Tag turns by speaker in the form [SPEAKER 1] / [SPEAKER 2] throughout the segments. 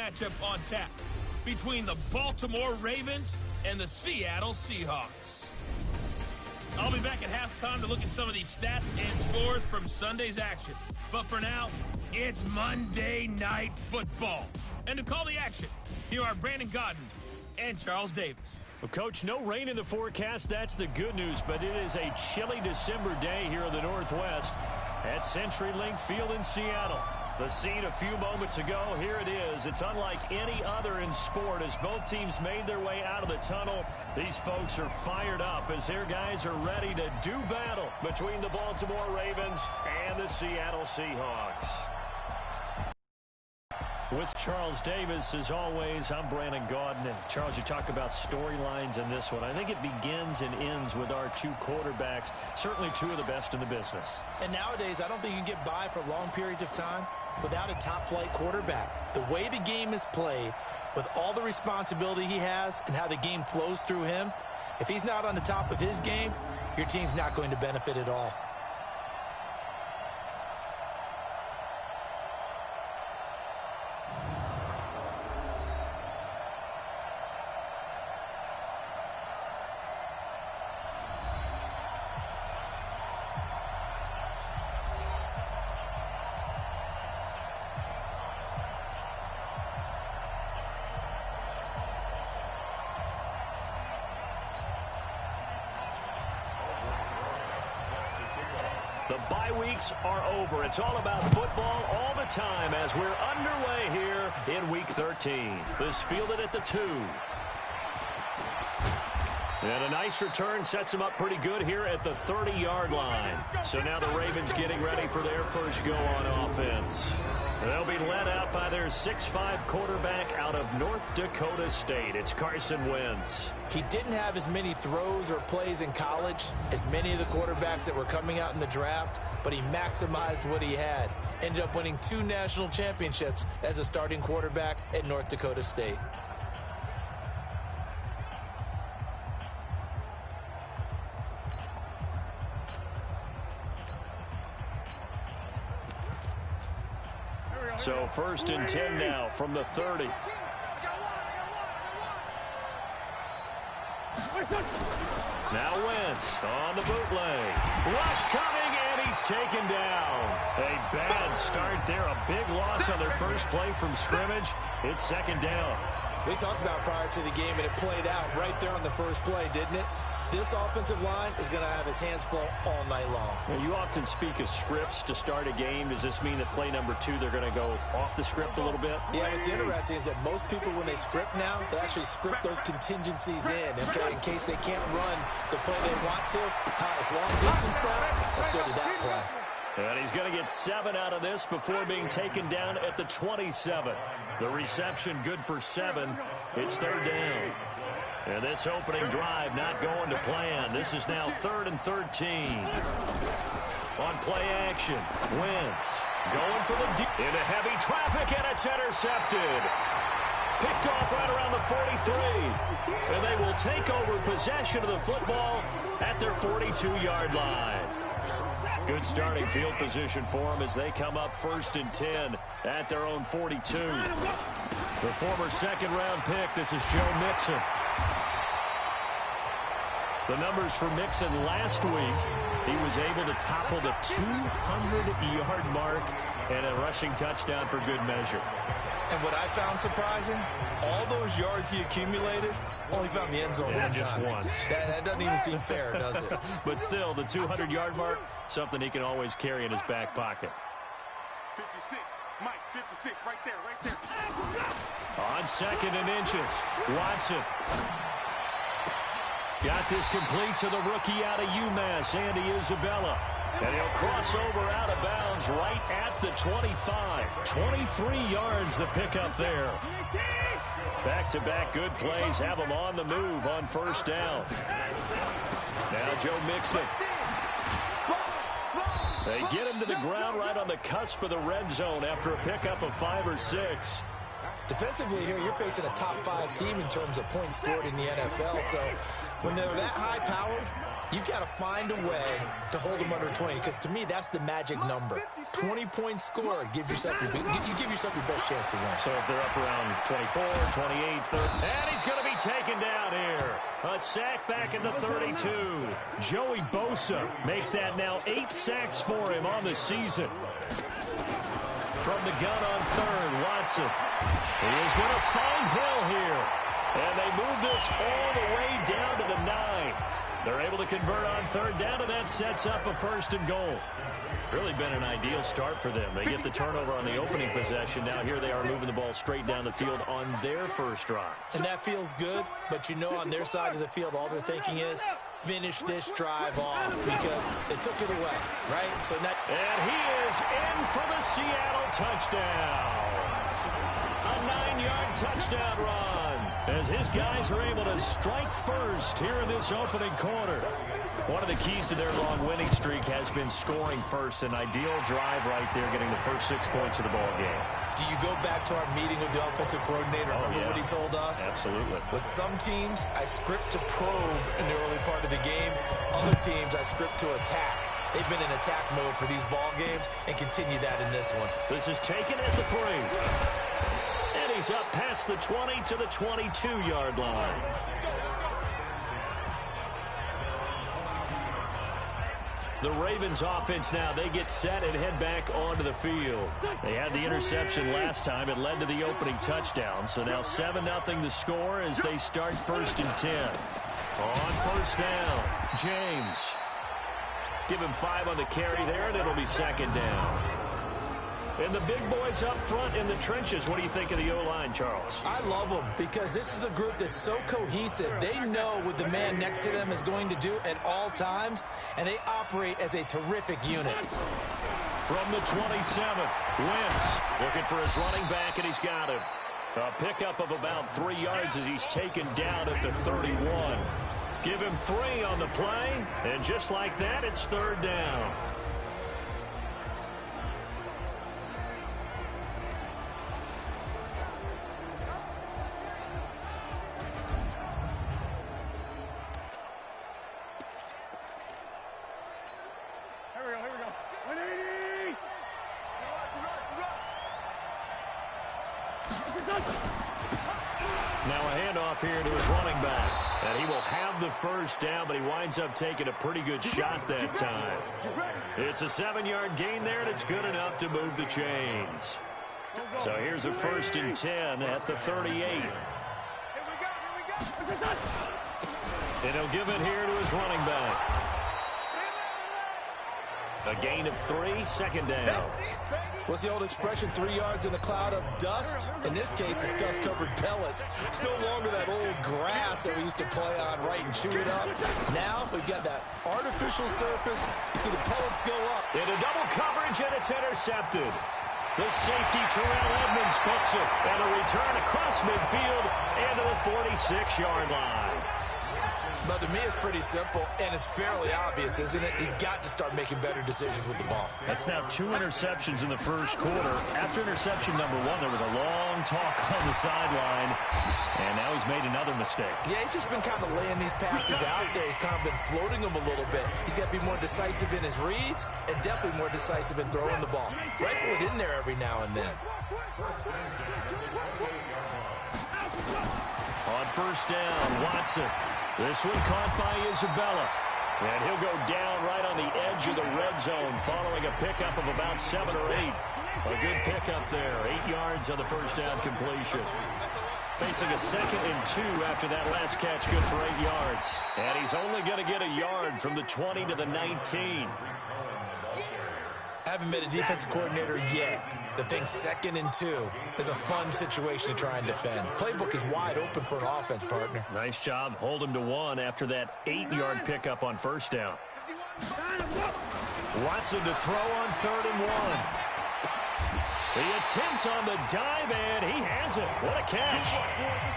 [SPEAKER 1] matchup on tap between the Baltimore Ravens and the Seattle Seahawks. I'll be back at halftime to look at some of these stats and scores from Sunday's action. But for now, it's Monday Night Football. And to call the action, here are Brandon Godden and Charles Davis.
[SPEAKER 2] Well, Coach, no rain in the forecast. That's the good news, but it is a chilly December day here in the Northwest at CenturyLink Field in Seattle. The scene a few moments ago, here it is. It's unlike any other in sport as both teams made their way out of the tunnel. These folks are fired up as their guys are ready to do battle between the Baltimore Ravens and the Seattle Seahawks. With Charles Davis, as always, I'm Brandon Godden. And Charles, you talk about storylines in this one. I think it begins and ends with our two quarterbacks, certainly two of the best in the business.
[SPEAKER 3] And nowadays, I don't think you can get by for long periods of time without a top-flight quarterback. The way the game is played, with all the responsibility he has and how the game flows through him, if he's not on the top of his game, your team's not going to benefit at all.
[SPEAKER 2] The bye weeks are over. It's all about football all the time as we're underway here in Week 13. This fielded at the 2. And a nice return sets them up pretty good here at the 30-yard line. So now the Ravens getting ready for their first go on offense. They'll be led out by their 6'5 quarterback out of North Dakota State. It's Carson Wentz.
[SPEAKER 3] He didn't have as many throws or plays in college as many of the quarterbacks that were coming out in the draft, but he maximized what he had. Ended up winning 2 national championships as a starting quarterback at North Dakota State.
[SPEAKER 2] So 1st and 10 now from the 30. Now Wentz on the bootleg. Rush coming, and he's taken down. A bad start there. A big loss on their first play from scrimmage. It's 2nd down.
[SPEAKER 3] We talked about prior to the game, and it played out right there on the first play, didn't it? This offensive line is going to have its hands full all night long.
[SPEAKER 2] Well, you often speak of scripts to start a game. Does this mean that play number 2, they're going to go off the script a little bit?
[SPEAKER 3] Yeah, what's interesting is that most people, when they script now, they actually script those contingencies in, okay, in case they can't run the play they want to. It's long distance now. Let's go to that play.
[SPEAKER 2] And he's going to get 7 out of this before being taken down at the 27. The reception good for 7. It's 3rd down. And this opening drive not going to plan. This is now 3rd and 13. On play action, Wentz going for the deep into heavy traffic, and it's intercepted. Picked off right around the 43. And they will take over possession of the football at their 42-yard line. Good starting field position for them as they come up 1st and 10 at their own 42. The former 2nd-round pick, this is Joe Mixon. The numbers for Mixon last week, he was able to topple the 200-yard mark and a rushing touchdown for good measure.
[SPEAKER 3] And what I found surprising, all those yards he accumulated, only found the end zone one
[SPEAKER 2] just
[SPEAKER 3] time.
[SPEAKER 2] once.
[SPEAKER 3] That doesn't even seem fair, does it?
[SPEAKER 2] But still, the 200-yard mark, something he can always carry in his back pocket.
[SPEAKER 4] 56, Mike, 56, right there.
[SPEAKER 2] On 2nd and inches, Watson. Got this complete to the rookie out of UMass, Andy Isabella. And he'll cross over out of bounds right at the 25. 23 yards the pickup there. Back-to-back good plays have him on the move on 1st down. Now Joe Mixon. They get him to the ground right on the cusp of the red zone after a pickup of 5 or 6.
[SPEAKER 3] Defensively here, you're facing a top 5 team in terms of points scored in the NFL. So when they're that high-powered, You've got to find a way to hold them under 20, because to me, that's the magic number. 20-point score, you give yourself your best chance to win.
[SPEAKER 2] So if they're up around 24, 28, 30, and he's going to be taken down here. A sack back at the 32. Joey Bosa make that now 8 sacks for him on the season. From the gun on third, Watson. He is going to find Hill here. And they move this all the way down to the 9. They're able to convert on third down, and that sets up a 1st and goal. Really been an ideal start for them. They get the turnover on the opening possession. Now here they are moving the ball straight down the field on their first drive.
[SPEAKER 3] And that feels good, but you know on their side of the field, all they're thinking is finish this drive off because they took it away, right? So now,
[SPEAKER 2] and he is in for the Seattle touchdown. A 9-yard touchdown run as his guys are able to strike first here in this opening quarter. One of the keys to their long winning streak has been scoring first. An ideal drive right there, getting the first 6 points of the ball game.
[SPEAKER 3] Do you go back to our meeting with the offensive coordinator? Remember what he told us?
[SPEAKER 2] Absolutely.
[SPEAKER 3] With some teams, I script to probe in the early part of the game. Other teams, I script to attack. They've been in attack mode for these ball games and continue that in this one.
[SPEAKER 2] This is taken at the 3. And he's up past the 20 to the 22-yard line. The Ravens offense now, they get set and head back onto the field. They had the interception last time. It led to the opening touchdown. So now 7-0 the score as they start 1st and 10. On 1st down, James. Give him 5 on the carry there, and it'll be 2nd down. And the big boys up front in the trenches. What do you think of the O-line, Charles?
[SPEAKER 3] I love them because this is a group that's so cohesive. They know what the man next to them is going to do at all times, and they operate as a terrific unit.
[SPEAKER 2] From the 27, Wentz looking for his running back, and he's got him. A pickup of about 3 yards as he's taken down at the 31. Give him 3 on the play, and just like that, it's 3rd down. Now a handoff here to his running back. And he will have the 1st down, but he winds up taking a pretty good shot that time. It's a 7-yard gain there, and it's good enough to move the chains. So here's a 1st and 10 at the 38. And he'll give it here to his running back. A gain of 3, 2nd down.
[SPEAKER 3] What's the old expression, 3 yards in a cloud of dust? In this case, it's dust-covered pellets. It's no longer that old grass that we used to play on, right, and chew it up. Now, we've got that artificial surface. You see the pellets go up.
[SPEAKER 2] Into double coverage, and it's intercepted. The safety, Terrell Edmonds, picks it. And a return across midfield and to the 46-yard line.
[SPEAKER 3] But to me, it's pretty simple, and it's fairly obvious, isn't it? He's got to start making better decisions with the ball.
[SPEAKER 2] That's now 2 interceptions in the first quarter. After interception number 1, there was a long talk on the sideline, and now he's made another mistake.
[SPEAKER 3] Yeah, he's just been kind of laying these passes out there. He's kind of been floating them a little bit. He's got to be more decisive in his reads and definitely more decisive in throwing the ball. Rifle it in there every now and then.
[SPEAKER 2] On 1st down, Watson. This one caught by Isabella. And he'll go down right on the edge of the red zone following a pickup of about 7 or 8. A good pickup there. 8 yards on the 1st down completion. Facing a 2nd and 2 after that last catch, good for 8 yards. And he's only going to get a yard from the 20 to the 19.
[SPEAKER 3] I haven't been a defensive coordinator yet that thinks 2nd and 2 is a fun situation to try and defend. Playbook is wide open for an offense, partner.
[SPEAKER 2] Nice job. Hold him to 1 after that 8-yard pickup on 1st down. Watson to throw on 3rd and 1. The attempt on the dive, and he has it. What a catch.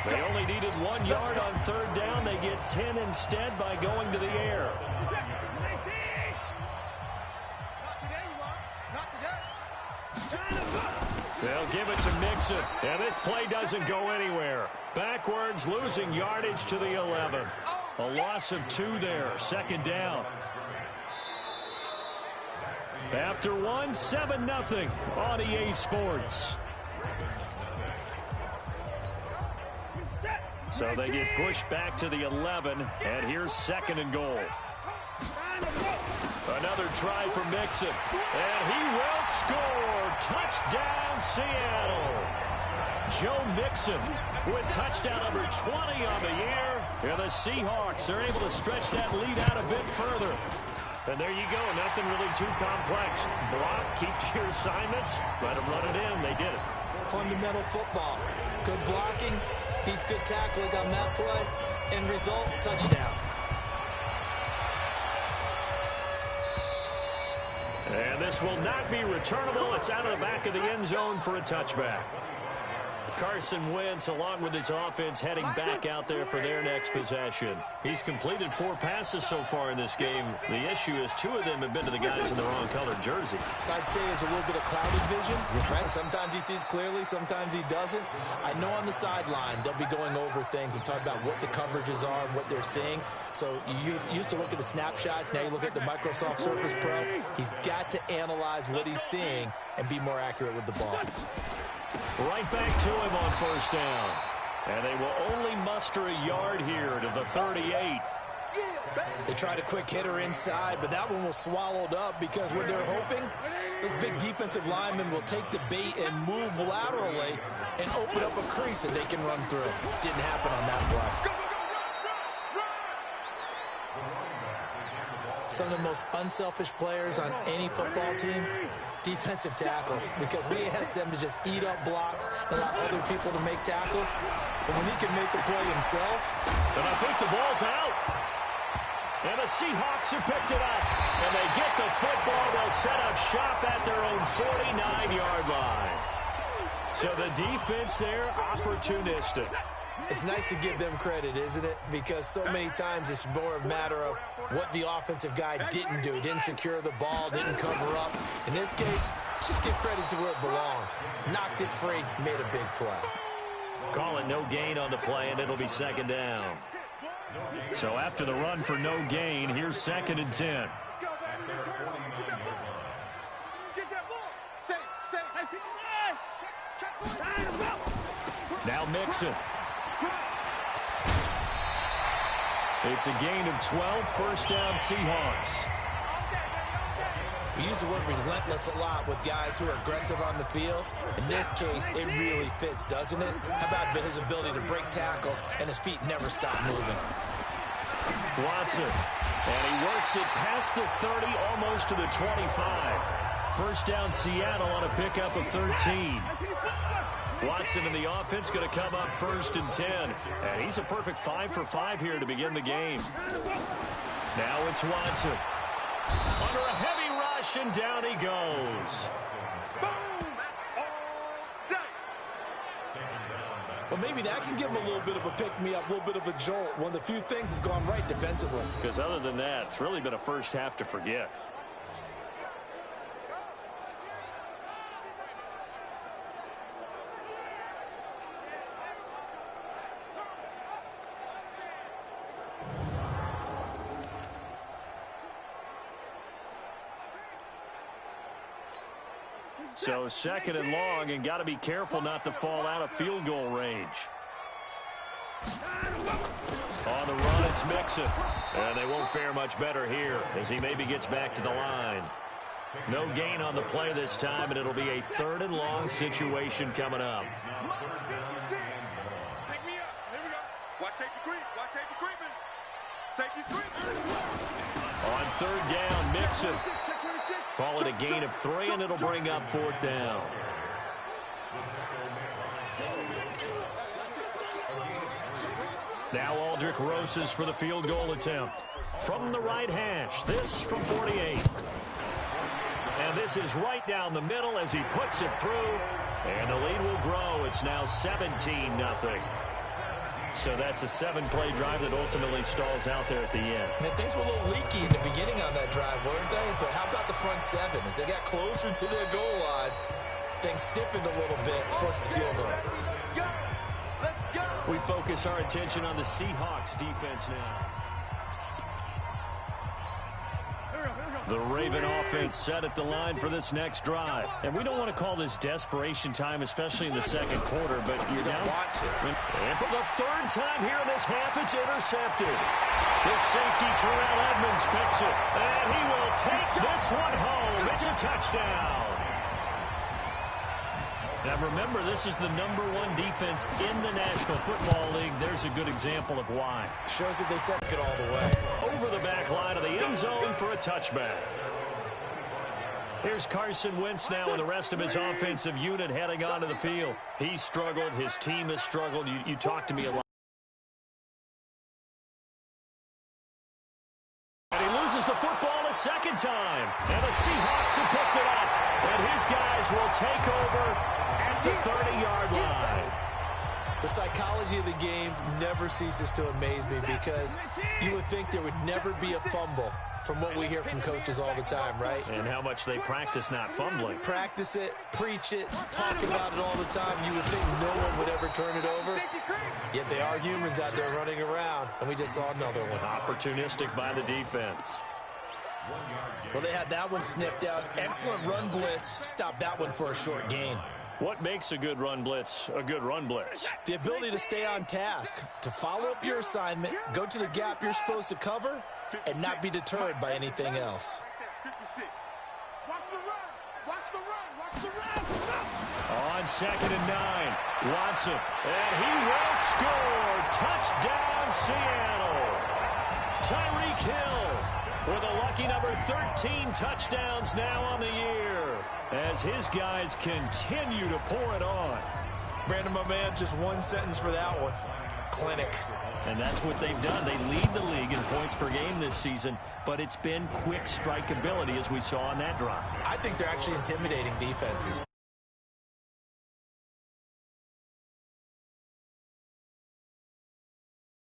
[SPEAKER 2] They only needed 1 yard on 3rd down. They get 10 instead by going to the air. They'll give it to Mixon. And this play doesn't go anywhere. Backwards, losing yardage to the 11. A loss of 2 there. Second down. After 1, 7-0 on EA Sports. So they get pushed back to the 11, and here's 2nd and goal. Another try for Mixon, and he will score. Touchdown, Seattle. Joe Mixon with touchdown number 20 on the year. And the Seahawks are able to stretch that lead out a bit further. And there you go, nothing really too complex. Block, keep to your assignments, let them run it in. They did it.
[SPEAKER 3] Fundamental football. Good blocking, beats good tackling on that play. End result, touchdown.
[SPEAKER 2] And this will not be returnable. It's out of the back of the end zone for a touchback. Carson Wentz, along with his offense, heading back out there for their next possession. He's completed 4 passes so far in this game. The issue is 2 of them have been to the guys in the wrong color jersey.
[SPEAKER 3] So I'd say it's a little bit of clouded vision, right? Sometimes he sees clearly, sometimes he doesn't. I know on the sideline they'll be going over things and talk about what the coverages are, what they're seeing. So you used to look at the snapshots. Now you look at the Microsoft Surface Pro. He's got to analyze what he's seeing and be more accurate with the ball.
[SPEAKER 2] Right back to him on first down. And they will only muster a yard here to the 38.
[SPEAKER 3] They tried a quick hitter inside, but that one was swallowed up because what they're hoping, those big defensive linemen will take the bait and move laterally and open up a crease that they can run through. Didn't happen on that play. Some of the most unselfish players on any football team, defensive tackles, because we ask them to just eat up blocks and allow other people to make tackles. But when he can make the play himself.
[SPEAKER 2] And I think the ball's out. And the Seahawks have picked it up. And they get the football. They'll set up shop at their own 49-yard line. So the defense there, opportunistic.
[SPEAKER 3] It's nice to give them credit, isn't it? Because so many times it's more a matter of what the offensive guy didn't do. Didn't secure the ball, didn't cover up. In this case, just give credit to where it belongs. Knocked it free, made a big play.
[SPEAKER 2] Call it no gain on the play, and it'll be 2nd down. So after the run for no gain, here's 2nd and 10. Now Mixon. It's a gain of 12, first down Seahawks.
[SPEAKER 3] We use the word relentless a lot with guys who are aggressive on the field. In this case, it really fits, doesn't it? How about his ability to break tackles and his feet never stop moving?
[SPEAKER 2] Watson, and he works it past the 30, almost to the 25. First down Seattle on a pickup of 13. Watson in the offense going to come up 1st and 10. And he's a perfect 5 for 5 here to begin the game. Now it's Watson. Under a heavy rush, and down he goes.
[SPEAKER 3] Well, maybe that can give him a little bit of a pick-me-up, a little bit of a jolt. One of the few things has gone right defensively.
[SPEAKER 2] Because other than that, it's really been a first half to forget. So 2nd and long, and got to be careful not to fall out of field goal range. On the run, it's Mixon. And they won't fare much better here as he maybe gets back to the line. No gain on the play this time, and it'll be a 3rd and long situation coming up.
[SPEAKER 4] Pick me up. Here we go. Watch safety creep. Watch safety creeping. Safety's creeping.
[SPEAKER 2] On 3rd down, Mixon. Call it a gain of 3, and it'll bring up 4th down. Now Aldrick Rosas for the field goal attempt. From the right hash, this from 48. And this is right down the middle as he puts it through. And the lead will grow. It's now 17-0. So that's a 7-play drive that ultimately stalls out there at the end.
[SPEAKER 3] And things were a little leaky in the beginning on that drive, weren't they? But how about the front 7? As they got closer to their goal line, things stiffened a little bit, forced the field goal.
[SPEAKER 2] We focus our attention on the Seahawks defense now. The Raven offense set at the line for this next drive. And we don't want to call this desperation time, especially in the second quarter, but you're down. And for the third time here in this half, it's intercepted. The safety, Terrell Edmonds, picks it. And he will take this one home. It's a touchdown. Now remember, this is the #1 defense in the National Football League. There's a good example of why.
[SPEAKER 3] Shows that they set it all the way.
[SPEAKER 2] Over the back line of the end zone for a touchback. Here's Carson Wentz now and the rest of his offensive unit heading onto the field. He struggled. His team has struggled. You talked to me a lot. And he loses the football a second time. And the Seahawks have picked it up. And his guys will take over at the 30-yard line.
[SPEAKER 3] The psychology of the game never ceases to amaze me because you would think there would never be a fumble from what we hear from coaches all the time, right?
[SPEAKER 2] And how much they practice not fumbling.
[SPEAKER 3] Practice it, preach it, talk about it all the time. You would think no one would ever turn it over. Yet they are humans out there running around, and we just saw another one.
[SPEAKER 2] Opportunistic by the defense.
[SPEAKER 3] Well, they had that one sniffed out. Excellent run blitz. Stopped that one for a short gain.
[SPEAKER 2] What makes a good run blitz a good run blitz?
[SPEAKER 3] The ability to stay on task, to follow up your assignment, go to the gap you're supposed to cover, and not be deterred by anything else.
[SPEAKER 4] 56. Watch the run. Watch the run. Watch the run.
[SPEAKER 2] On 2nd and 9, Watson, and he will score. Touchdown, Seattle. Tyreek Hill with a lucky number 13 touchdowns now on the year as his guys continue to pour it on.
[SPEAKER 3] Brandon, my man, just one sentence for that one. Clinic.
[SPEAKER 2] And that's what they've done. They lead the league in points per game this season, but it's been quick strike ability as we saw on that drive.
[SPEAKER 3] I think they're actually intimidating defenses.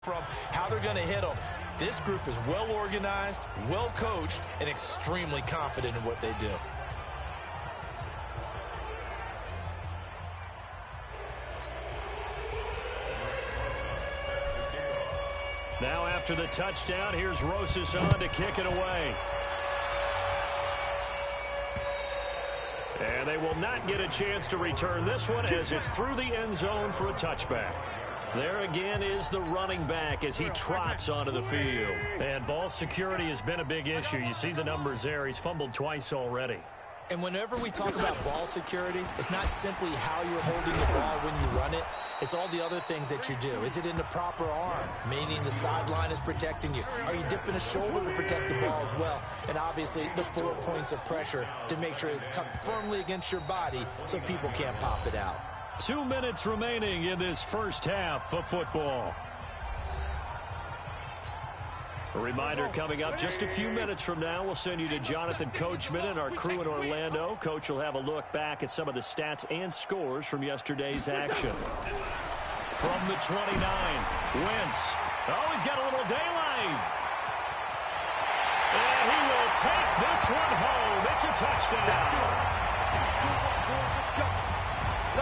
[SPEAKER 3] From how they're going to hit them. This group is well organized, well coached, and extremely confident in what they do.
[SPEAKER 2] Now after the touchdown, here's Rosas on to kick it away. And they will not get a chance to return this one as it's through the end zone for a touchback. There again is the running back as he trots onto the field. And ball security has been a big issue. You see the numbers there. He's fumbled twice already.
[SPEAKER 3] And whenever we talk about ball security, it's not simply how you're holding the ball when you run it. It's all the other things that you do. Is it in the proper arm, meaning the sideline is protecting you? Are you dipping a shoulder to protect the ball as well? And obviously the 4 points of pressure to make sure it's tucked firmly against your body so people can't pop it out.
[SPEAKER 2] 2 minutes remaining in this first half of football. A reminder coming up just a few minutes from now. We'll send you to Jonathan Coachman and our crew in Orlando. Coach will have a look back at some of the stats and scores from yesterday's action. From the 29, Wentz. Oh, he's got a little daylight. And he will take this one home. It's a touchdown.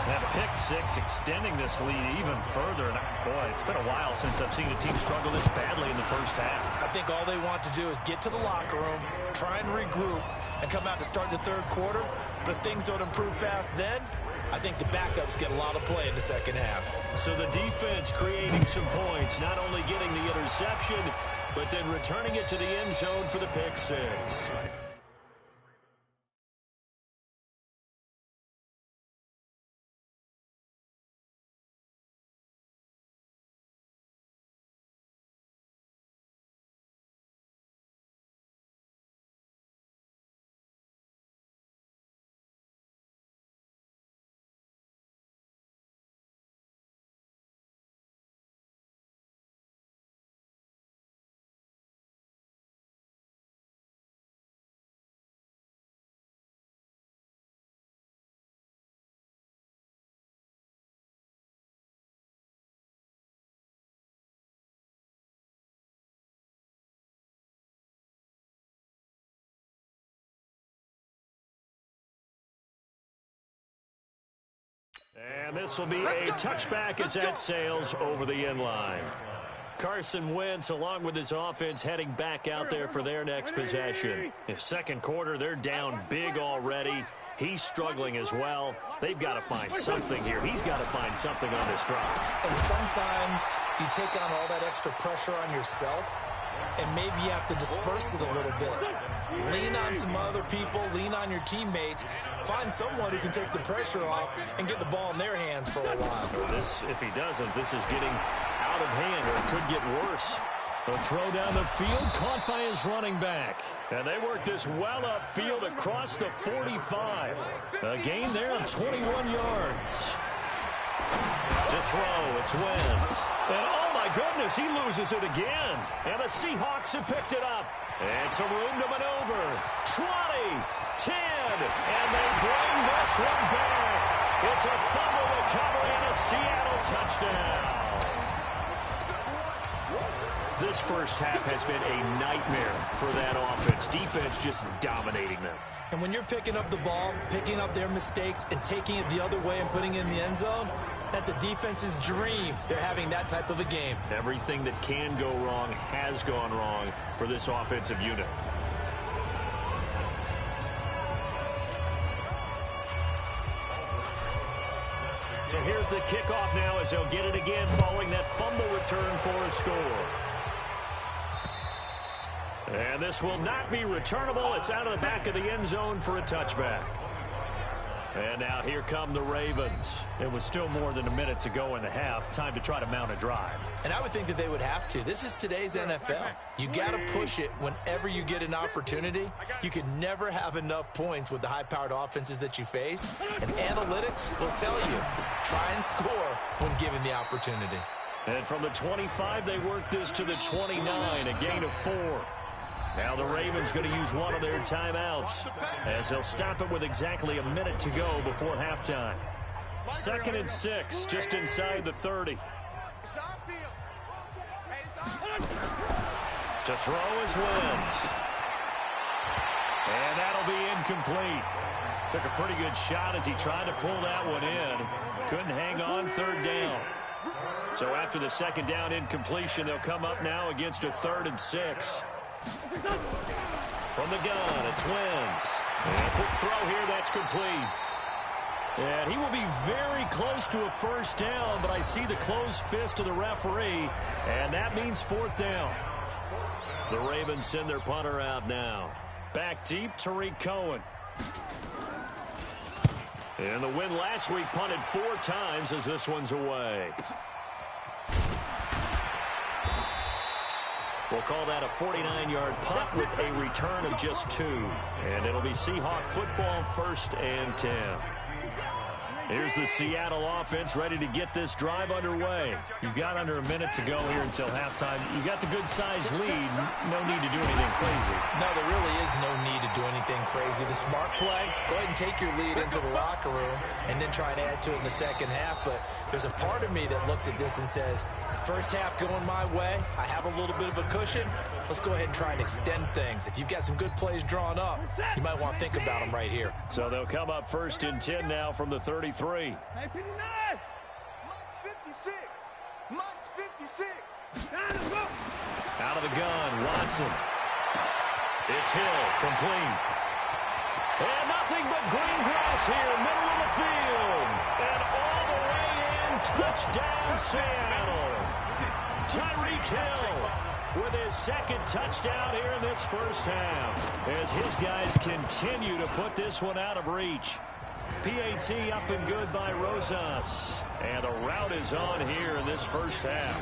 [SPEAKER 2] That pick six extending this lead even further. And boy, it's been a while since I've seen a team struggle this badly in the first half.
[SPEAKER 3] I think all they want to do is get to the locker room, try and regroup, and come out to start the third quarter. But if things don't improve fast then, I think the backups get a lot of play in the second half.
[SPEAKER 2] So the defense creating some points, not only getting the interception, but then returning it to the end zone for the pick six. And this will be a touchback as that sails over the end line. Carson Wentz, along with his offense, heading back out there for their next possession. In second quarter, they're down big already. He's struggling as well. They've got to find something here. He's got to find something on this drive.
[SPEAKER 3] And sometimes you take on all that extra pressure on yourself, and maybe you have to disperse it a little bit. Lean on some other people. Lean on your teammates. Find someone who can take the pressure off and get the ball in their hands for a while.
[SPEAKER 2] This, if he doesn't, this is getting out of hand, or it could get worse. The throw down the field, caught by his running back. And they work this well upfield across the 45. A gain there of 21 yards. To throw, it's Wentz. And oh my goodness, he loses it again. And the Seahawks have picked it up. And some room to maneuver. 20, 10, and they bring this one back. It's a fumble recovery and a Seattle touchdown. This first half has been a nightmare for that offense. Defense just dominating them.
[SPEAKER 3] And when you're picking up the ball, picking up their mistakes, and taking it the other way and putting it in the end zone, that's a defense's dream. They're having that type of a game.
[SPEAKER 2] Everything that can go wrong has gone wrong for this offensive unit. So here's the kickoff now as they'll get it again following that fumble return for a score. And this will not be returnable. It's out of the back of the end zone for a touchback. And now here come the Ravens. It was still more than a minute to go in the half. Time to try to mount a drive.
[SPEAKER 3] And I would think that they would have to. This is today's NFL. You got to push it whenever you get an opportunity. You can never have enough points with the high-powered offenses that you face. And analytics will tell you, try and score when given the opportunity.
[SPEAKER 2] And from the 25, they work this to the 29, a gain of 4. Now the Ravens going to use one of their timeouts as they'll stop it with exactly a minute to go before halftime. 2nd and 6, just inside the 30. To throw is Wentz. And that'll be incomplete. Took a pretty good shot as he tried to pull that one in. Couldn't hang on, 3rd down. So after the 2nd down incompletion, they'll come up now against a 3rd and 6. From the gun, it's Wentz. And a quick throw here, that's complete. And he will be very close to a 1st down, but I see the closed fist of the referee, and that means 4th down. The Ravens send their punter out now. Back deep, Tariq Cohen. And the win last week punted 4 times as this one's away. We'll call that a 49-yard punt with a return of just 2. And it'll be Seahawk football, 1st and 10. Here's the Seattle offense ready to get this drive underway. You've got under a minute to go here until halftime. You've got the good-sized lead. No need to do anything crazy.
[SPEAKER 3] No, there really is no need to do anything crazy. The smart play, go ahead and take your lead into the locker room and then try and add to it in the 2nd half. But there's a part of me that looks at this and says, first half going my way, I have a little bit of a cushion. Let's go ahead and try and extend things. If you've got some good plays drawn up, you might want to think about them right here.
[SPEAKER 2] So they'll come up 1st and 10 now from the 33.
[SPEAKER 4] Hey, 59. Mike's 56. Mike's 56.
[SPEAKER 2] Out of the gun, Watson. It's Hill, complete. And nothing but green grass here, middle of the field. And all the way in, touchdown Seattle. Tyreek Hill with his 2nd touchdown here in this first half as his guys continue to put this one out of reach. PAT up and good by Rosas. And the route is on here in this first half.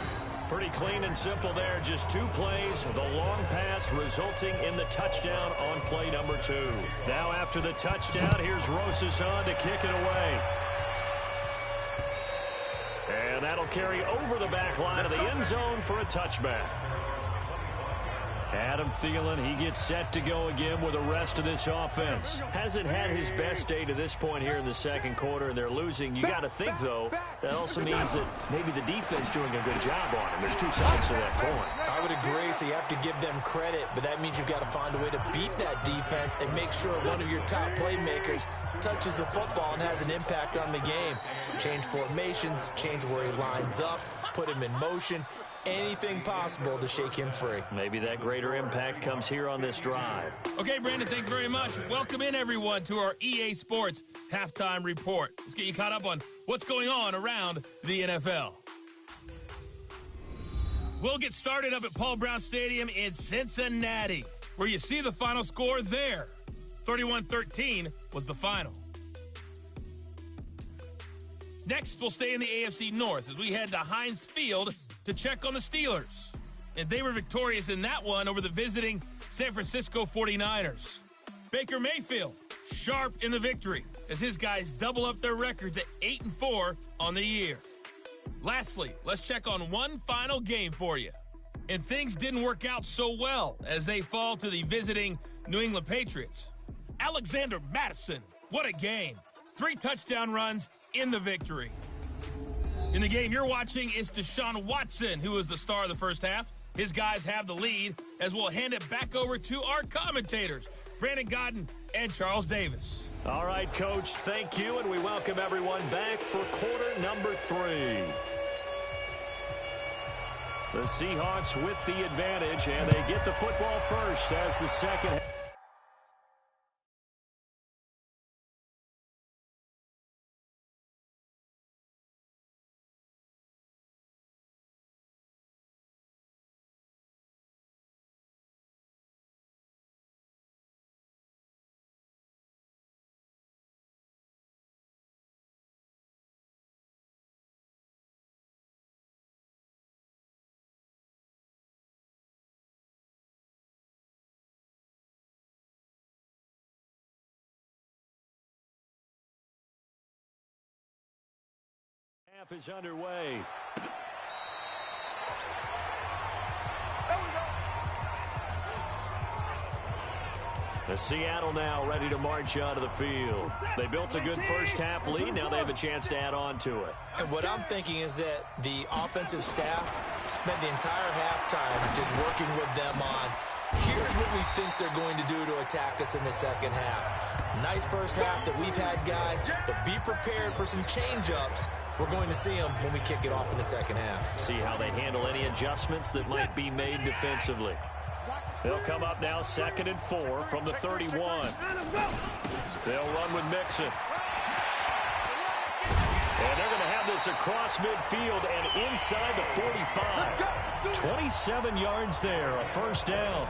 [SPEAKER 2] Pretty clean and simple there. Just 2 plays. The long pass resulting in the touchdown on play number 2. Now after the touchdown, here's Rosas on to kick it away. And that'll carry over the back line of the end zone for a touchback. Adam Thielen, he gets set to go again with the rest of this offense. Hasn't had his best day to this point here in the second quarter, and they're losing. You got to think, though, that also means that maybe the defense doing a good job on him. There's two sides to that coin.
[SPEAKER 3] I would agree, so you have to give them credit, but that means you've got to find a way to beat that defense and make sure one of your top playmakers touches the football and has an impact on the game. Change formations, change where he lines up, put him in motion. Anything possible to shake him free.
[SPEAKER 2] Maybe that greater impact comes here on this drive.
[SPEAKER 1] Okay, Brandon, thanks very much. Welcome in, everyone, to our EA Sports Halftime Report. Let's get you caught up on what's going on around the NFL. We'll get started up at Paul Brown Stadium in Cincinnati, where you see the final score there. 31-13 was the final. Next, we'll stay in the AFC North as we head to Heinz Field to check on the Steelers. And they were victorious in that one over the visiting San Francisco 49ers. Baker Mayfield, sharp in the victory as his guys double up their records at 8-4 on the year. Lastly, let's check on one final game for you. And things didn't work out so well as they fall to the visiting New England Patriots. Alexander Mattison, what a game. 3 touchdown runs in the victory. In the game you're watching is Deshaun Watson, who is the star of the first half. His guys have the lead as we'll hand it back over to our commentators, Brandon Godden and Charles Davis.
[SPEAKER 2] All right, Coach, thank you, and we welcome everyone back for quarter number 3. The Seahawks with the advantage, and they get the football first as the second half. Half is underway. The Seattle now ready to march onto the field. They built a good first half lead. Now they have a chance to add on to it.
[SPEAKER 3] And what I'm thinking is that the offensive staff spent the entire halftime just working with them on, here's what we think they're going to do to attack us in the second half. Nice first half that we've had, guys, but be prepared for some change-ups. We're going to see them when we kick it off in the second half.
[SPEAKER 2] See how they handle any adjustments that might be made defensively. They'll come up now 2nd and 4 from the 31. They'll run with Mixon. And they're going to have this across midfield and inside the 45. 27 yards there, a first down.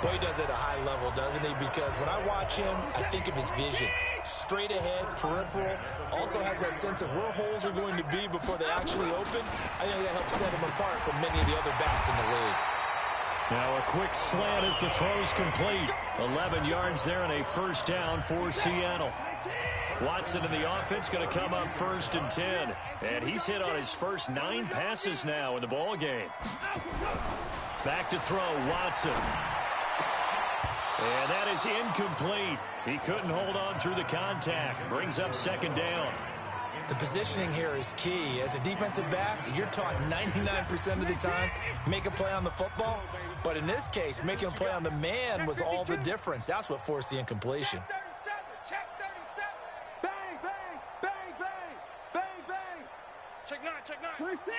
[SPEAKER 3] Boy, he does it at a high level, doesn't he? Because when I watch him, I think of his vision. Straight ahead, peripheral. Also has that sense of where holes are going to be before they actually open. I think that helps set him apart from many of the other backs in the league.
[SPEAKER 2] Now a quick slant as the throw's complete. 11 yards there and a first down for Seattle. Watson in the offense going to come up 1st and 10. And he's hit on his first 9 passes now in the ball game. Back to throw, Watson. And that is incomplete. He couldn't hold on through the contact. Brings up 2nd down.
[SPEAKER 3] The positioning here is key. As a defensive back, you're taught 99% of the time, make a play on the football. But in this case, making a play on the man was all the difference. That's what forced the incompletion.
[SPEAKER 4] Check 37. Bang, bang, bang, bang, bang, bang. Check 9, check 9. 26.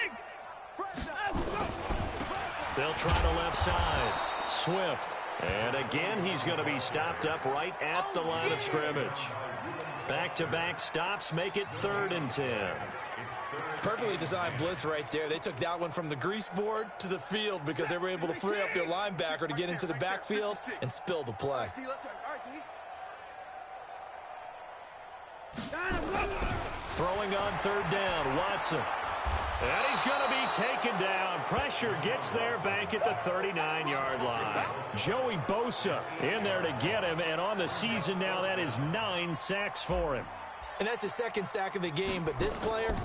[SPEAKER 2] They'll try the left side. Swift. And again, he's going to be stopped up right at the line of scrimmage. Back-to-back stops make it 3rd and 10.
[SPEAKER 3] Perfectly designed blitz right there. They took that one from the grease board to the field because they were able to free up their linebacker to get into the backfield and spill the play.
[SPEAKER 2] Throwing on 3rd down, Watson. And he's going to be taken down. Pressure gets there back at the 39-yard line. Joey Bosa in there to get him, and on the season now, that is 9 sacks for him.
[SPEAKER 3] And that's his 2nd sack of the game, but this player,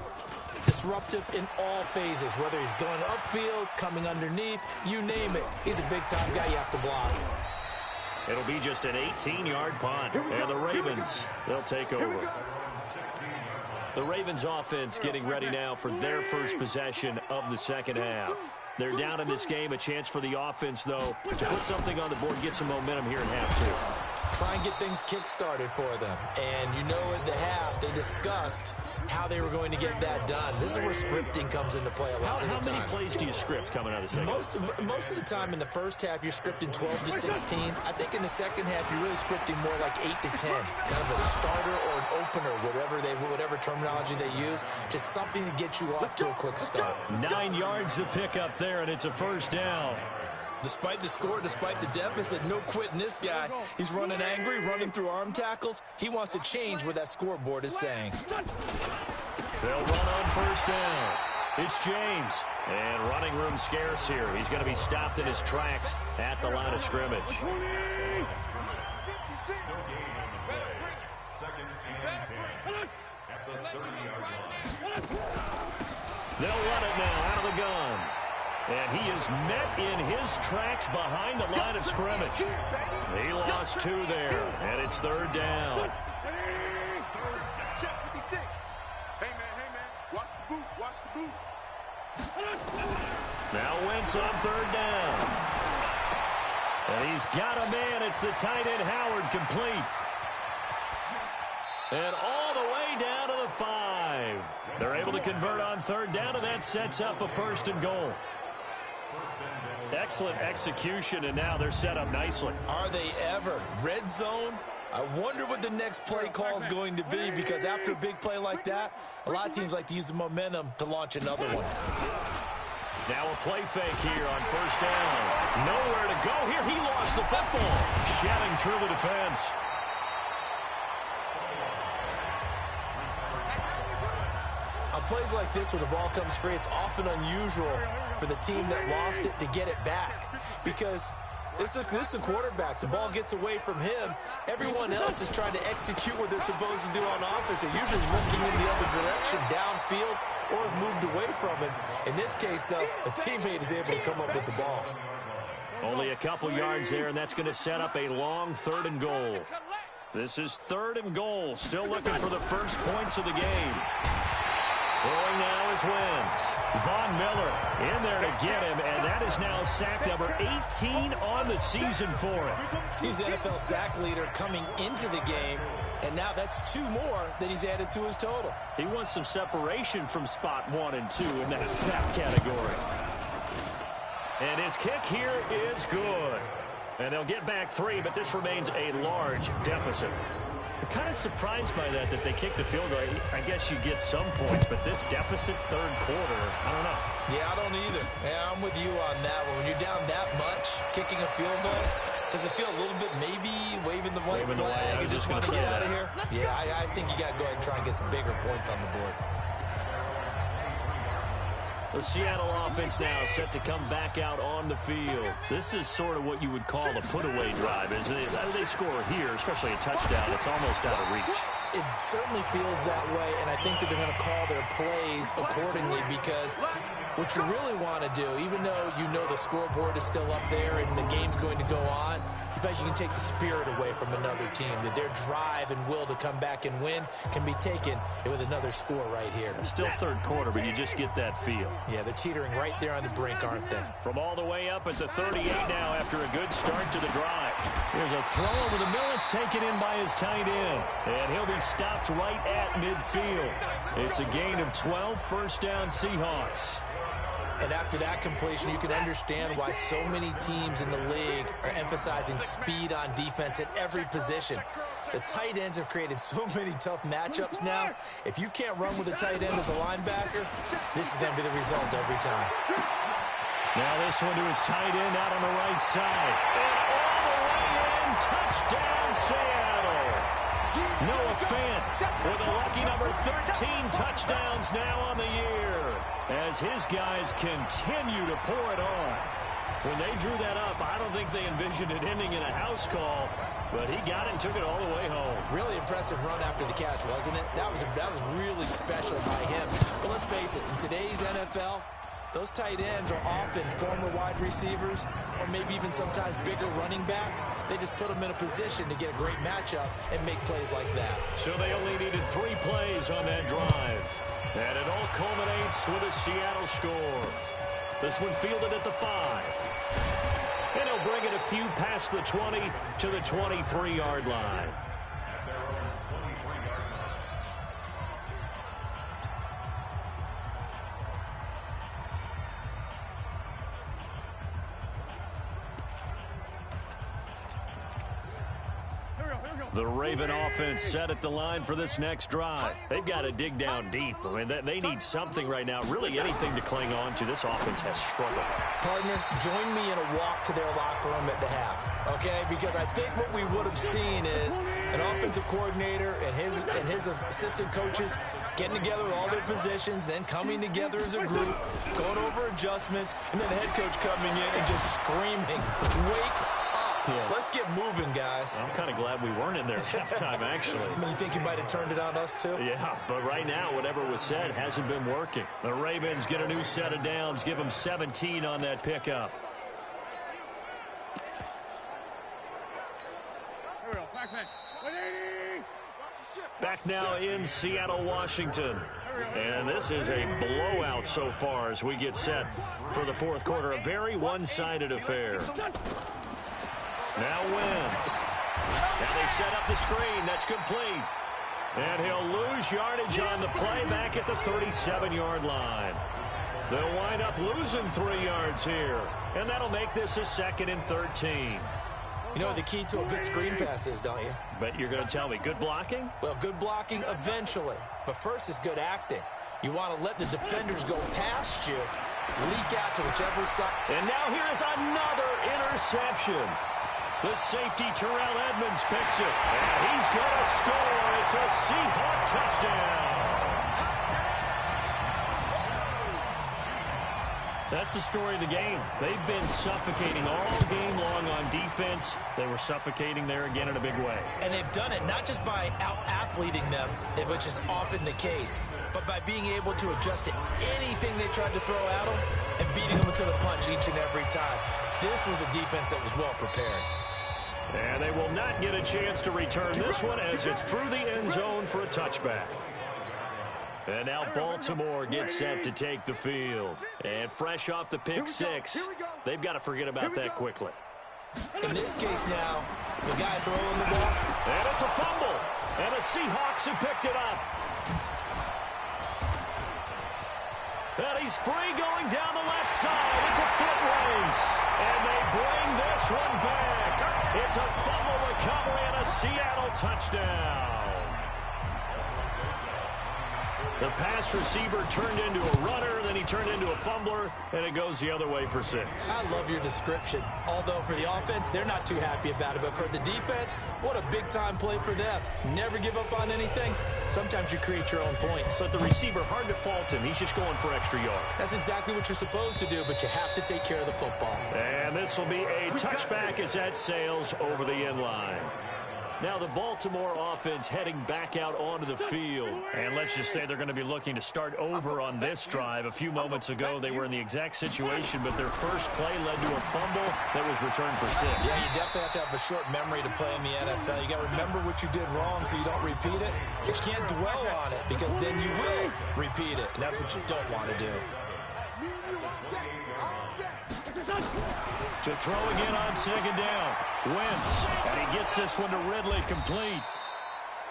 [SPEAKER 3] Disruptive in all phases, whether he's going upfield, coming underneath, you name it. He's a big-time guy you have to block.
[SPEAKER 2] It'll be just an 18-yard punt, and the Ravens, they'll take over. The Ravens offense getting ready now for their first possession of the second half. They're down in this game. A chance for the offense, though, to put something on the board, get some momentum here in half two.
[SPEAKER 3] Try and get things kick-started for them. And you know at the half, they discussed how they were going to get that done. This is where scripting comes into play a lot of the time.
[SPEAKER 2] How many plays do you script coming out of the second half?
[SPEAKER 3] Most of the time in the first half, you're scripting 12 to 16. I think in the second half, you're really scripting more like 8 to 10. Kind of a starter or an opener, whatever terminology they use. Just something to get you off to a quick start.
[SPEAKER 2] 9 yards to pick up there, and it's a first down.
[SPEAKER 3] Despite the score, despite the deficit, no quitting this guy. He's running angry, running through arm tackles. He wants to change what that scoreboard is saying.
[SPEAKER 2] They'll run on first down. It's James. And running room scarce here. He's going to be stopped in his tracks at the line of scrimmage. They'll run it now out of the gun. And he is met in his tracks behind the line of scrimmage. He lost 2 there, and it's third down.
[SPEAKER 4] Hey, man, watch the boot.
[SPEAKER 2] Now Wentz on third down. And he's got a man. It's the tight end Howard, complete. And all the way down to the 5. They're able to convert on third down, and that sets up a first and goal. Excellent execution, and now they're set up nicely.
[SPEAKER 3] Are they ever? Red zone? I wonder what the next play call is going to be, because after a big play like that, a lot of teams like to use the momentum to launch another one.
[SPEAKER 2] Now a play fake here on first down. Nowhere to go here. He lost the football. Shedding through the defense.
[SPEAKER 3] On plays like this, when the ball comes free, it's often unusual for the team that lost it to get it back, because this is a quarterback. The ball gets away from him. Everyone else is trying to execute what they're supposed to do on offense. They're usually looking in the other direction, downfield, or have moved away from him. In this case, though, a teammate is able to come up with the ball.
[SPEAKER 2] Only a couple yards there, and that's going to set up a long third and goal. This is third and goal. Still looking for the first points of the game. Throwing now is Wentz. Von Miller in there to get him, and that is now sack number 18 on the season for him.
[SPEAKER 3] He's the NFL sack leader coming into the game, and now that's 2 more that he's added to his total.
[SPEAKER 2] He wants some separation from spot 1 and 2 in that sack category. And his kick here is good. And they'll get back 3, but this remains a large deficit. I'm kind of surprised by that they kicked the field goal. I guess you get some points, but this deficit third quarter, I don't know.
[SPEAKER 3] Yeah, I don't either. Yeah, I'm with you on that one. When you're down that much, kicking a field goal, does it feel a little bit maybe waving the white flag and just want to get out of here? Yeah, I think you got to go ahead and try and get some bigger points on the board.
[SPEAKER 2] The Seattle offense now set to come back out on the field. This is sort of what you would call a put-away drive, isn't it? They score here, especially a touchdown. It's almost out of reach.
[SPEAKER 3] It certainly feels that way, and I think that they're going to call their plays accordingly, because what you really want to do, even though you know the scoreboard is still up there and the game's going to go on, in fact, you can take the spirit away from another team, that their drive and will to come back and win can be taken with another score right here.
[SPEAKER 2] Still third quarter, but you just get that feel.
[SPEAKER 3] Yeah, they're teetering right there on the brink, aren't they?
[SPEAKER 2] From all the way up at the 38 now after a good start to the drive. Here's a throw over the middle. It's taken in by his tight end, and he'll be stopped right at midfield. It's a gain of 12, first down Seahawks.
[SPEAKER 3] And after that completion, you can understand why so many teams in the league are emphasizing speed on defense at every position. The tight ends have created so many tough matchups now. If you can't run with a tight end as a linebacker, this is going to be the result every time.
[SPEAKER 2] Now this one to his tight end out on the right side. And all the way in, touchdown Seattle. Noah Fant with a lucky number 13 touchdowns now on the year, as his guys continue to pour it on. When they drew that up, I don't think they envisioned it ending in a house call, but he got it and took it all the way home.
[SPEAKER 3] Really impressive run after the catch, wasn't it? That was really special by him. But let's face it, in today's NFL, those tight ends are often former wide receivers or maybe even sometimes bigger running backs. They just put them in a position to get a great matchup and make plays like that.
[SPEAKER 2] So they only needed 3 plays on that drive. And it all culminates with a Seattle score. This one fielded at the 5. And he'll bring it a few past the 20 to the 23-yard line. The Raven offense set at the line for this next drive. They've got to dig down deep. I mean, they need something right now, really anything to cling on to. This offense has struggled.
[SPEAKER 3] Partner, join me in a walk to their locker room at the half, okay? Because I think what we would have seen is an offensive coordinator and his assistant coaches getting together with all their positions, then coming together as a group, going over adjustments, and then the head coach coming in and just screaming, "Wake up. Yeah. Let's get moving, guys."
[SPEAKER 2] I'm kind of glad we weren't in there at halftime, actually.
[SPEAKER 3] I mean, you think you might have turned it on us, too?
[SPEAKER 2] Yeah, but right now, whatever was said hasn't been working. The Ravens get a new set of downs, give them 17 on that pickup. Back now in Seattle, Washington. And this is a blowout so far as we get set for the fourth quarter. A very one-sided affair. Now Wentz. Now they set up the screen. That's complete. And he'll lose yardage on the play back at the 37-yard line. They'll wind up losing 3 yards here. And that'll make this a 2nd and 13.
[SPEAKER 3] You know what the key to a good screen pass is, don't you?
[SPEAKER 2] But you're going to tell me, good blocking?
[SPEAKER 3] Well, good blocking eventually. But first is good acting. You want to let the defenders go past you, leak out to whichever side.
[SPEAKER 2] And now here is another interception. The safety, Terrell Edmonds, picks it. And he's going to score. It's a Seahawk touchdown. That's the story of the game. They've been suffocating all game long on defense. They were suffocating there again in a big way.
[SPEAKER 3] And they've done it not just by out-athleting them, which is often the case, but by being able to adjust to anything they tried to throw at them and beating them to the punch each and every time. This was a defense that was well prepared.
[SPEAKER 2] And they will not get a chance to return this one as it's through the end zone for a touchback. And now Baltimore gets set to take the field. And fresh off the pick 6, they've got to forget about that quickly.
[SPEAKER 3] In this case now, the guy throwing the ball.
[SPEAKER 2] And it's a fumble. And the Seahawks have picked it up. And he's free going down the left side. It's a foot race. And they bring this one back. It's a fumble recovery and a Seattle touchdown. The pass receiver turned into a runner, then he turned into a fumbler, and it goes the other way for 6.
[SPEAKER 3] I love your description. Although for the offense, they're not too happy about it. But for the defense, what a big-time play for them. Never give up on anything. Sometimes you create your own points.
[SPEAKER 2] But the receiver, hard to fault him. He's just going for extra yards.
[SPEAKER 3] That's exactly what you're supposed to do, but you have to take care of the football.
[SPEAKER 2] And this will be a touchback as that sails over the end line. Now the Baltimore offense heading back out onto the field. And let's just say they're going to be looking to start over on this drive. A few moments ago, they were in the exact situation, but their first play led to a fumble that was returned for 6.
[SPEAKER 3] Yeah, you definitely have to have a short memory to play in the NFL. You got to remember what you did wrong so you don't repeat it. But you can't dwell on it because then you will repeat it. And that's what you don't want to do.
[SPEAKER 2] To throw again on 2nd down. Wentz, and he gets this one to Ridley complete.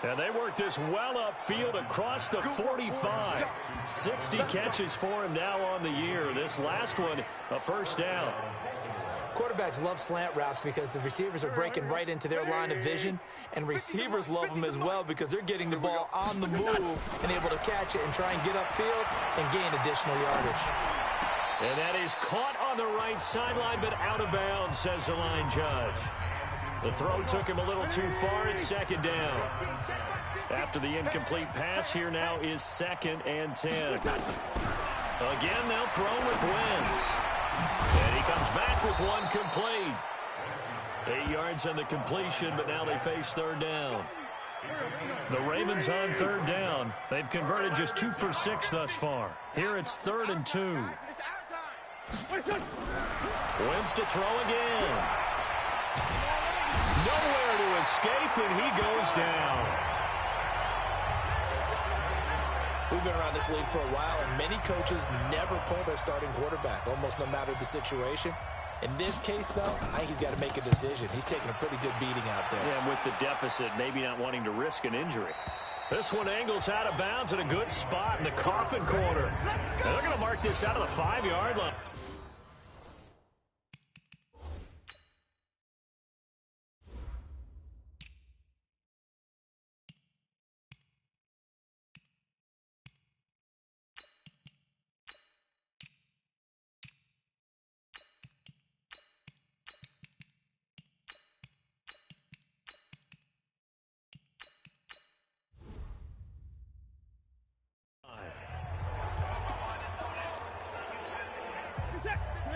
[SPEAKER 2] And they work this well upfield across the 45. 60 catches for him now on the year. This last one, a first down.
[SPEAKER 3] Quarterbacks love slant routes because the receivers are breaking right into their line of vision, and receivers love them as well because they're getting the ball on the move and able to catch it and try and get upfield and gain additional yardage.
[SPEAKER 2] And that is caught on the right sideline, but out of bounds, says the line judge. The throw took him a little too far. It's 2nd down. After the incomplete pass, here now is 2nd and 10. Again, they'll throw with Wentz. And he comes back with one complete. 8 yards on the completion, but now they face third down. The Ravens on third down. They've converted just 2 for 6 thus far. Here it's 3rd and 2. Wins to throw again. Nowhere to escape, and he goes down.
[SPEAKER 3] We've been around this league for a while, and many coaches never pull their starting quarterback, almost no matter the situation. In this case, though, I think he's got to make a decision. He's taking a pretty good beating out there.
[SPEAKER 2] Yeah, and with the deficit, maybe not wanting to risk an injury. This one angles out of bounds at a good spot in the coffin corner. And they're going to mark this out of the 5-yard line.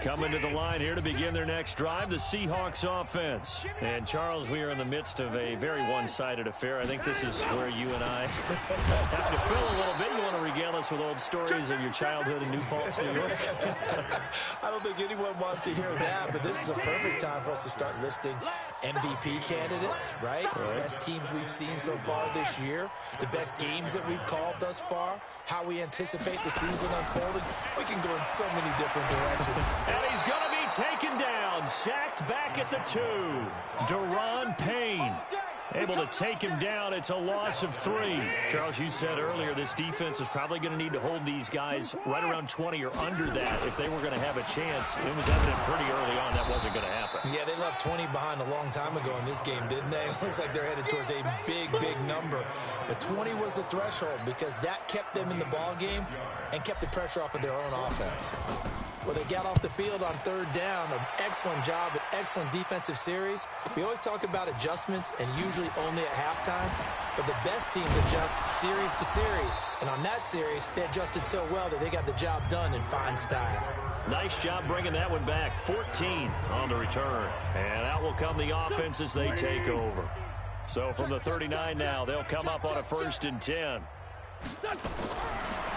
[SPEAKER 2] Coming to the line here to begin their next drive, the Seahawks offense. And, Charles, we are in the midst of a very one-sided affair. I think this is where you and I have to fill a little bit. You want to regale us with old stories of your childhood in New Paltz, New York?
[SPEAKER 3] I don't think anyone wants to hear that, but this is a perfect time for us to start listing MVP candidates, right? The best teams we've seen so far this year, the best games that we've called thus far, how we anticipate the season unfolding. We can go in so many different directions.
[SPEAKER 2] And he's going to be taken down, sacked back at the 2. Deron Payne able to take him down. It's a loss of 3. Charles, you said earlier this defense is probably going to need to hold these guys right around 20 or under that if they were going to have a chance. It was evident pretty early on that wasn't going to happen.
[SPEAKER 3] Yeah, they left 20 behind a long time ago in this game, didn't they? It looks like they're headed towards a big, big number. But 20 was the threshold because that kept them in the ball game and kept the pressure off of their own offense. Well, they got off the field on third down. An excellent job, an excellent defensive series. We always talk about adjustments and usually only at halftime, but the best teams adjust series to series. And on that series, they adjusted so well that they got the job done in fine style.
[SPEAKER 2] Nice job bringing that one back. 14 on the return. And out will come the offense as they take over. So from the 39 now, they'll come up on a 1st and 10.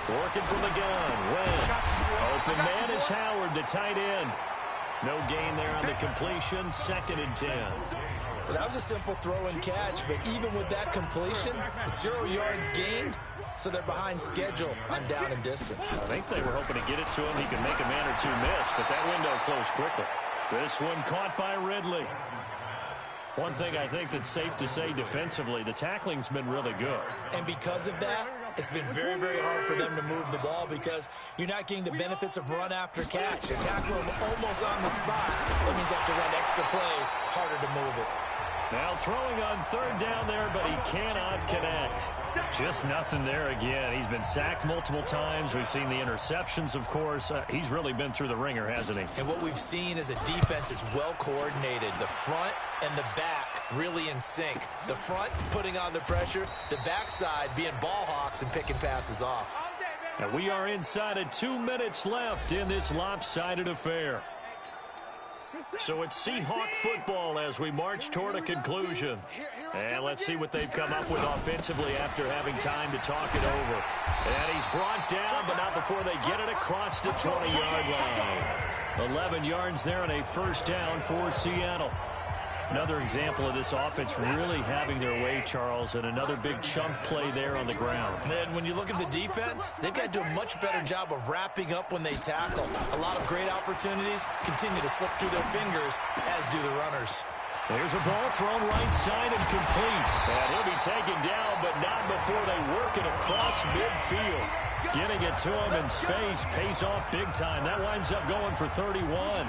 [SPEAKER 2] Working from the gun, Wentz. Open man is Howard, the tight end. No gain there on the completion, 2nd and 10.
[SPEAKER 3] Well, that was a simple throw and catch, but even with that completion, 0 yards gained, so they're behind schedule on down and distance.
[SPEAKER 2] I think they were hoping to get it to him. He could make a man or two miss, but that window closed quickly. This one caught by Ridley. One thing I think that's safe to say defensively, the tackling's been really good.
[SPEAKER 3] And because of that, it's been very, very hard for them to move the ball because you're not getting the benefits of run after catch. You tackle them almost on the spot. That means you have to run extra plays, harder to move it.
[SPEAKER 2] Now throwing on third down there, but he cannot connect. Just nothing there again. He's been sacked multiple times. We've seen the interceptions, of course. He's really been through the ringer, hasn't he?
[SPEAKER 3] And what we've seen is a defense is well coordinated. The front and the back really in sync. The front putting on the pressure, the backside being ball hawks and picking passes off.
[SPEAKER 2] And we are inside of 2 minutes left in this lopsided affair. So it's Seahawk football as we march toward a conclusion. And let's see what they've come up with offensively after having time to talk it over. And he's brought down, but not before they get it across the 20-yard line. 11 yards there and a 1st down for Seattle. Another example of this offense really having their way, Charles, and another big chunk play there on the ground.
[SPEAKER 3] And when you look at the defense, they've got to do a much better job of wrapping up when they tackle. A lot of great opportunities continue to slip through their fingers, as do the runners.
[SPEAKER 2] There's a ball thrown right side and complete. And he'll be taken down, but not before they work it across midfield. Getting it to him in space pays off big time. That winds up going for 31.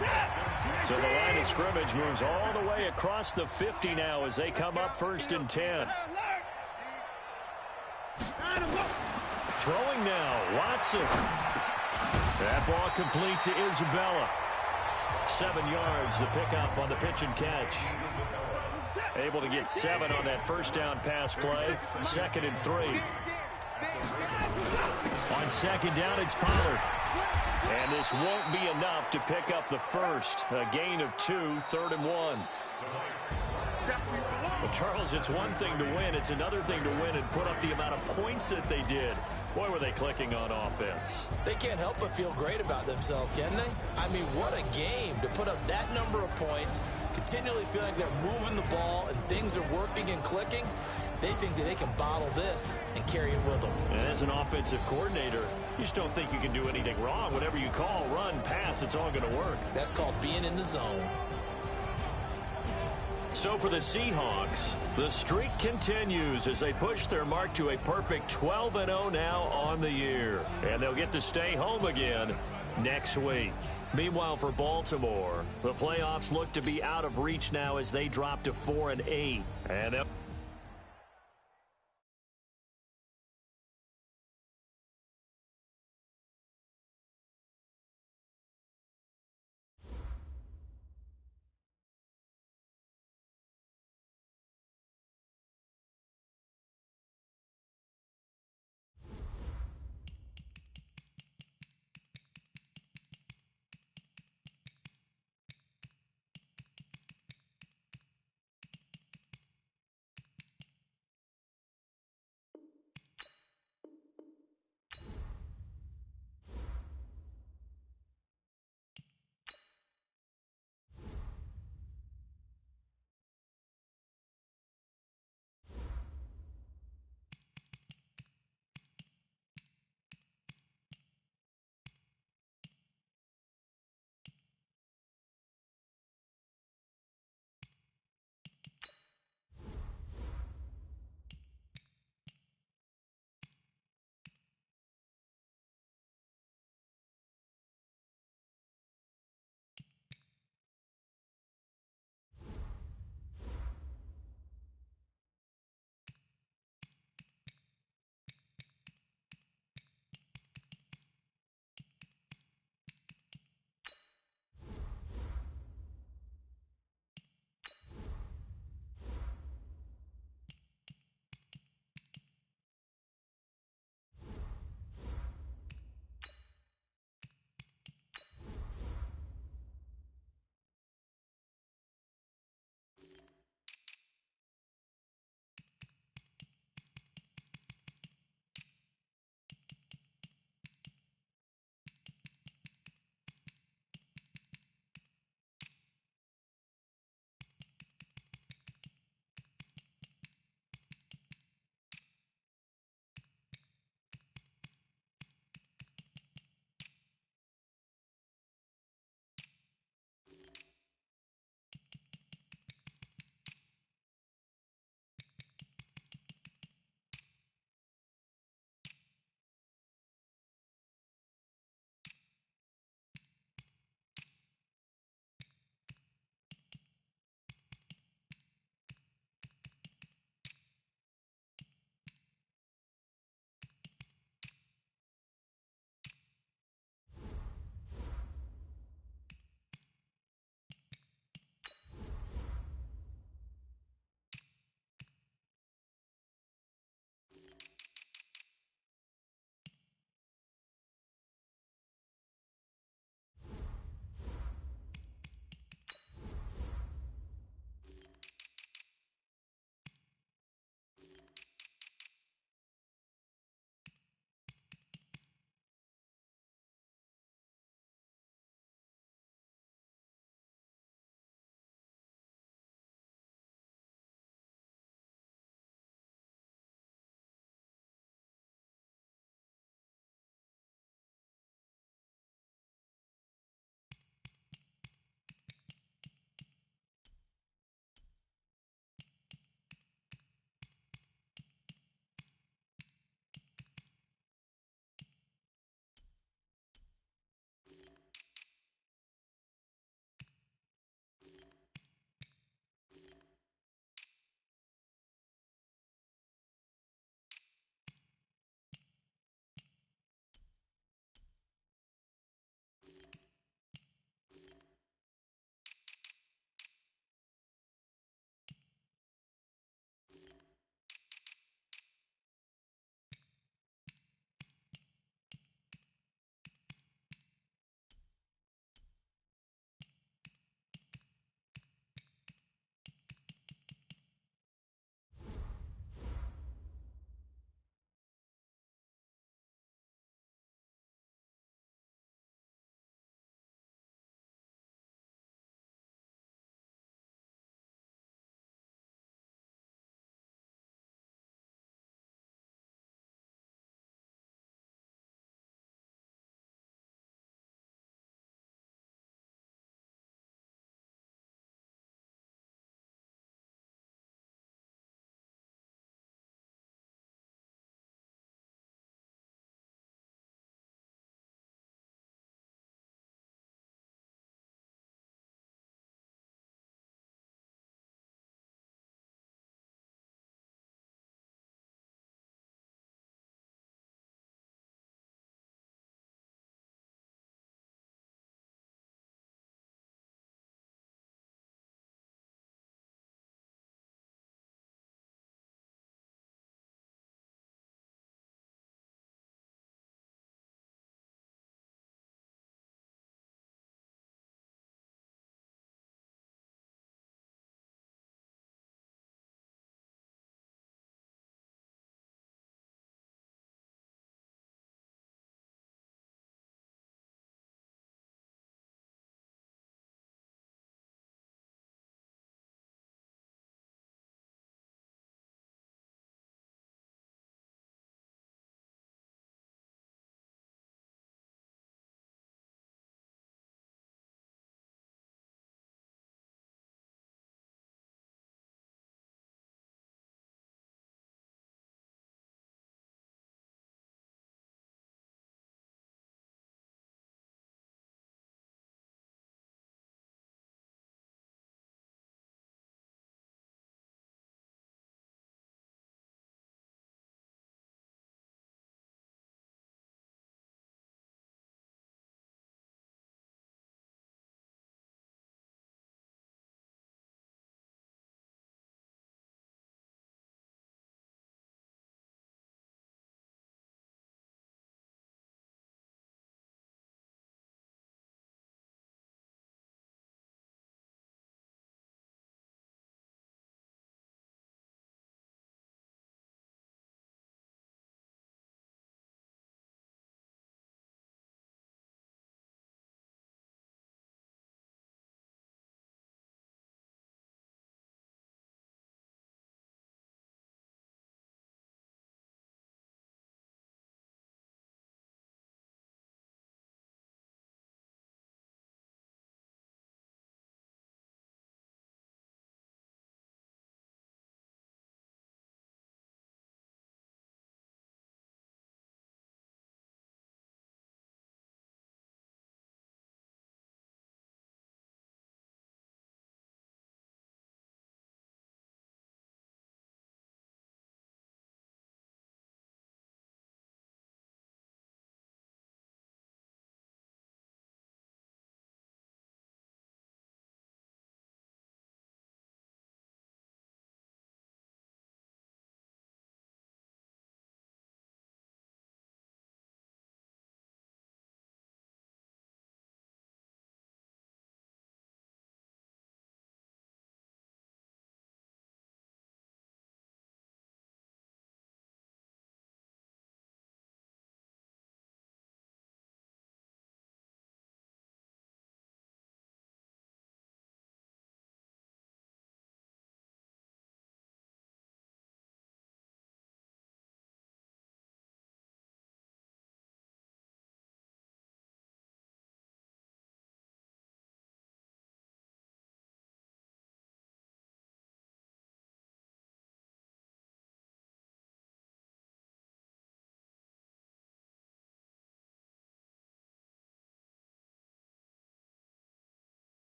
[SPEAKER 2] So the line of scrimmage moves all the way across the 50 now as they come up 1st and 10. Throwing now, Watson. That ball complete to Isabella. 7 yards, the pickup on the pitch and catch. Able to get 7 on that 1st down pass play. 2nd and 3. On 2nd down, it's Pollard. And this won't be enough to pick up the first. A gain of 2, 3rd and 1. Well, Charles, it's one thing to win. It's another thing to win and put up the amount of points that they did. Boy, were they clicking on offense.
[SPEAKER 3] They can't help but feel great about themselves, can they? I mean, what a game to put up that number of points, continually feeling like they're moving the ball and things are working and clicking. They think that they can bottle this and carry it with them.
[SPEAKER 2] And as an offensive coordinator, you just don't think you can do anything wrong. Whatever you call, run, pass, it's all going to work.
[SPEAKER 3] That's called being in the zone.
[SPEAKER 2] So for the Seahawks, the streak continues as they push their mark to a perfect 12-0 now on the year. And they'll get to stay home again next week. Meanwhile, for Baltimore, the playoffs look to be out of reach now as they drop to 4-8. And